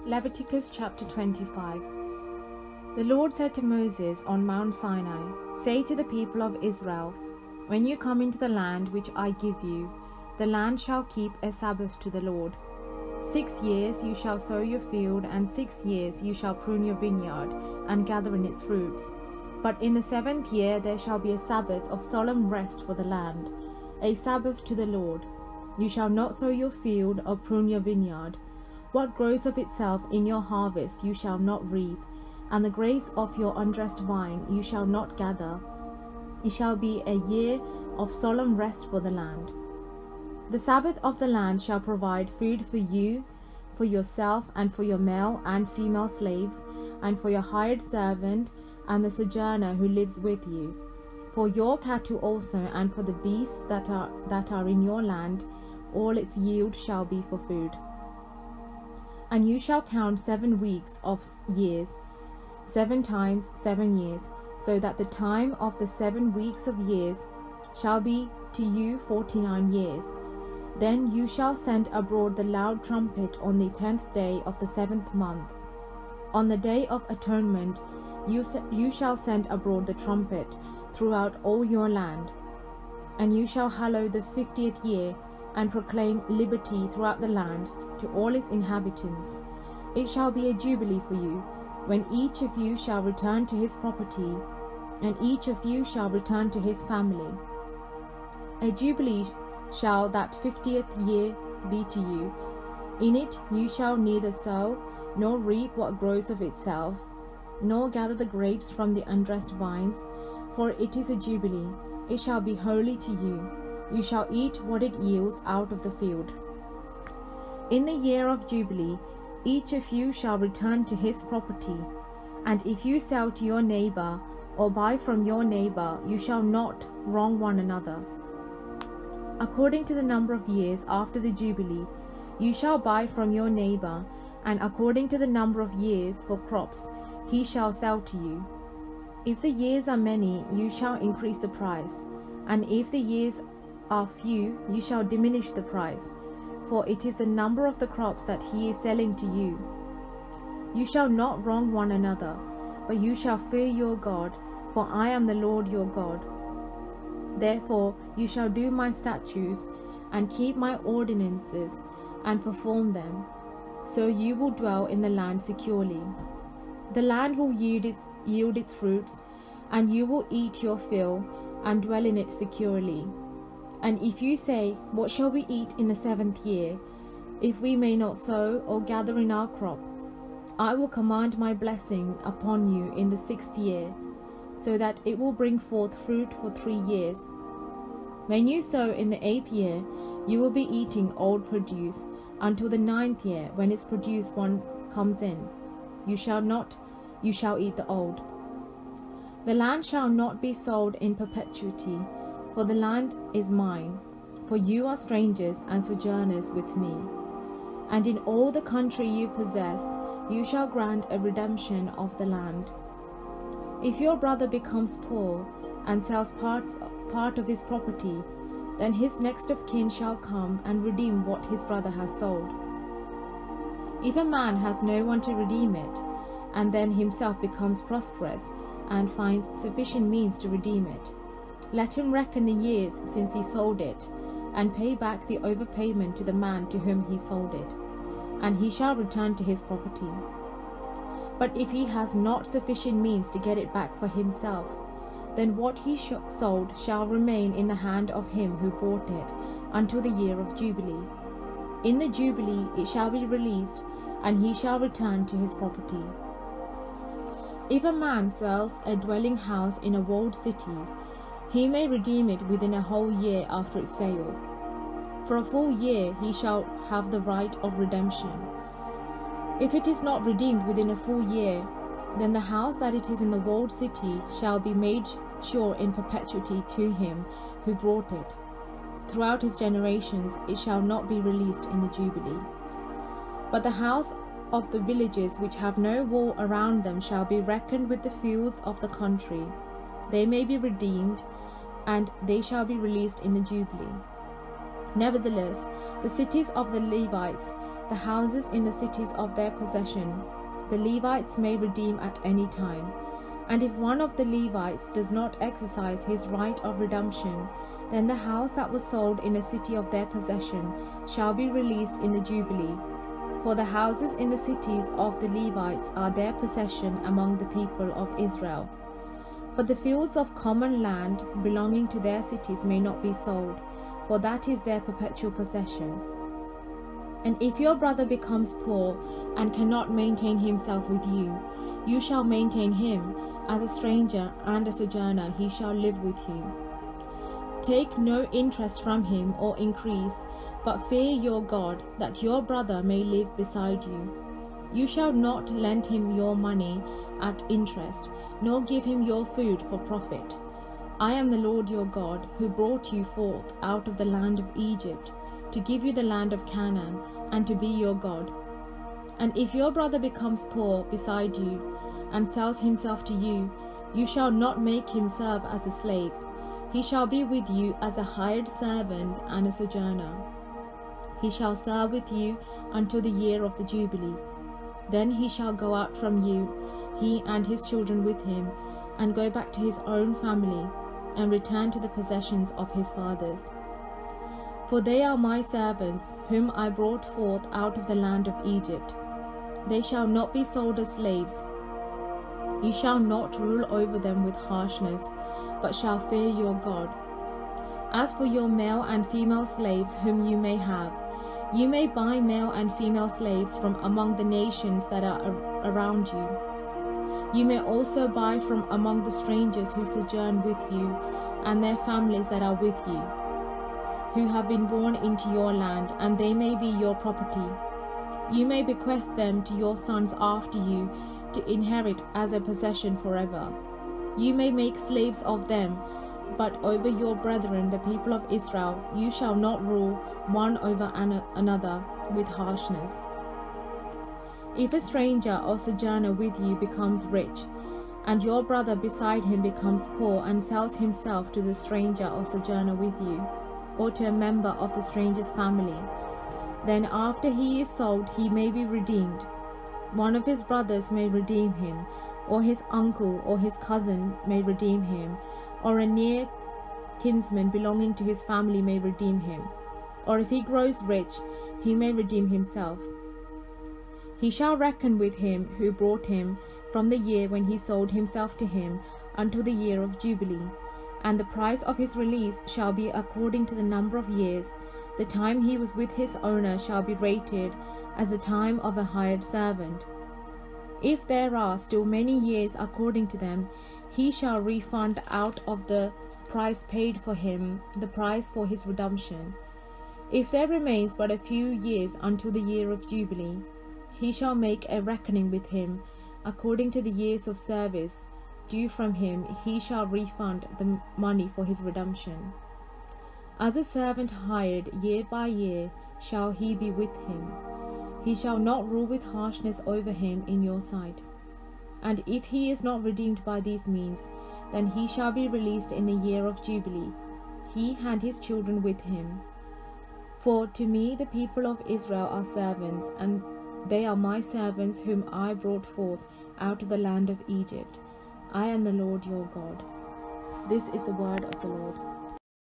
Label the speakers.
Speaker 1: Leviticus chapter 25. The Lord said to Moses on Mount Sinai, "Say to the people of Israel, when you come into the land which I give you, the land shall keep a Sabbath to the Lord. 6 years you shall sow your field, and 6 years you shall prune your vineyard, and gather in its fruits. But in the 7th year there shall be a Sabbath of solemn rest for the land, a Sabbath to the Lord. You shall not sow your field or prune your vineyard. What grows of itself in your harvest you shall not reap, and the grapes of your undressed vine you shall not gather. It shall be a year of solemn rest for the land. The Sabbath of the land shall provide food for you, for yourself, and for your male and female slaves, and for your hired servant and the sojourner who lives with you, for your cattle also, and for the beasts that are in your land. All its yield shall be for food. And you shall count 7 weeks of years, 7 times 7 years, so that the time of the 7 weeks of years shall be to you 49 years. Then you shall send abroad the loud trumpet on the 10th day of the 7th month. On the day of atonement you shall send abroad the trumpet throughout all your land. And you shall hallow the 50th year, and proclaim liberty throughout the land to all its inhabitants. It shall be a jubilee for you, when each of you shall return to his property, and each of you shall return to his family. A jubilee shall that 50th year be to you. In it you shall neither sow, nor reap what grows of itself, nor gather the grapes from the undressed vines, for it is a jubilee. It shall be holy to you. You shall eat what it yields out of the field. In the year of Jubilee, each of you shall return to his property, and if you sell to your neighbor, or buy from your neighbor, you shall not wrong one another. According to the number of years after the Jubilee, you shall buy from your neighbor, and according to the number of years for crops, he shall sell to you. If the years are many, you shall increase the price, and if the years are few, you shall diminish the price, for it is the number of the crops that he is selling to you. You shall not wrong one another, but you shall fear your God, for I am the Lord your God. Therefore you shall do my statutes, and keep my ordinances, and perform them, so you will dwell in the land securely. The land will yield its fruits, and you will eat your fill, and dwell in it securely. And if you say, "What shall we eat in the 7th year, if we may not sow or gather in our crop?" I will command my blessing upon you in the 6th year, so that it will bring forth fruit for 3 years. When you sow in the 8th year, you will be eating old produce, until the 9th year, when its produce one comes in. You shall eat the old. The land shall not be sold in perpetuity, for the land is mine, for you are strangers and sojourners with me. And in all the country you possess, you shall grant a redemption of the land. If your brother becomes poor, and sells part of his property, then his next of kin shall come and redeem what his brother has sold. If a man has no one to redeem it, and then himself becomes prosperous, and finds sufficient means to redeem it, let him reckon the years since he sold it, and pay back the overpayment to the man to whom he sold it, and he shall return to his property. But if he has not sufficient means to get it back for himself, then what he sold shall remain in the hand of him who bought it until the year of Jubilee. In the Jubilee it shall be released, and he shall return to his property. If a man sells a dwelling house in a walled city, he may redeem it within a whole year after its sale. For a full year he shall have the right of redemption. If it is not redeemed within a full year, then the house that it is in the walled city shall be made sure in perpetuity to him who bought it. Throughout his generations it shall not be released in the Jubilee. But the house of the villages which have no wall around them shall be reckoned with the fields of the country. They may be redeemed, and they shall be released in the Jubilee. Nevertheless, the cities of the Levites the houses in the cities of their possession, the Levites may redeem at any time. And if one of the Levites does not exercise his right of redemption, then the house that was sold in a city of their possession shall be released in the Jubilee. For the houses in the cities of the Levites are their possession among the people of Israel. But the fields of common land belonging to their cities may not be sold, for that is their perpetual possession. And if your brother becomes poor and cannot maintain himself with you, you shall maintain him. As a stranger and a sojourner he shall live with you. Take no interest from him or increase, but fear your God, that your brother may live beside you. You shall not lend him your money at interest, nor give him your food for profit. I am the Lord your God, who brought you forth out of the land of Egypt, to give you the land of Canaan, and to be your God. And if your brother becomes poor beside you, and sells himself to you, you shall not make him serve as a slave. He shall be with you as a hired servant and a sojourner. He shall serve with you until the year of the Jubilee. Then he shall go out from you, he and his children with him, and go back to his own family, and return to the possessions of his fathers. For they are my servants, whom I brought forth out of the land of Egypt. They shall not be sold as slaves. You shall not rule over them with harshness, but shall fear your God. As for your male and female slaves whom you may have, you may buy male and female slaves from among the nations that are around you. You may also buy from among the strangers who sojourn with you, and their families that are with you, who have been born into your land, and they may be your property. You may bequeath them to your sons after you, to inherit as a possession forever. You may make slaves of them, but over your brethren, the people of Israel, you shall not rule one over another with harshness. If a stranger or sojourner with you becomes rich, and your brother beside him becomes poor and sells himself to the stranger or sojourner with you, or to a member of the stranger's family, then after he is sold he may be redeemed. One of his brothers may redeem him, or his uncle or his cousin may redeem him, or a near kinsman belonging to his family may redeem him. Or if he grows rich, he may redeem himself. He shall reckon with him who brought him from the year when he sold himself to him until the year of Jubilee, and the price of his release shall be according to the number of years. The time he was with his owner shall be rated as the time of a hired servant. If there are still many years according to them, he shall refund out of the price paid for him the price for his redemption. If there remains but a few years until the year of Jubilee, he shall make a reckoning with him according to the years of service due from him. He shall refund the money for his redemption. As a servant hired year by year shall he be with him. He shall not rule with harshness over him in your sight. And if he is not redeemed by these means, then he shall be released in the year of Jubilee, he and his children with him. For to me the people of Israel are servants, and they are my servants whom I brought forth out of the land of Egypt. I am the Lord your God. This is the word of the Lord.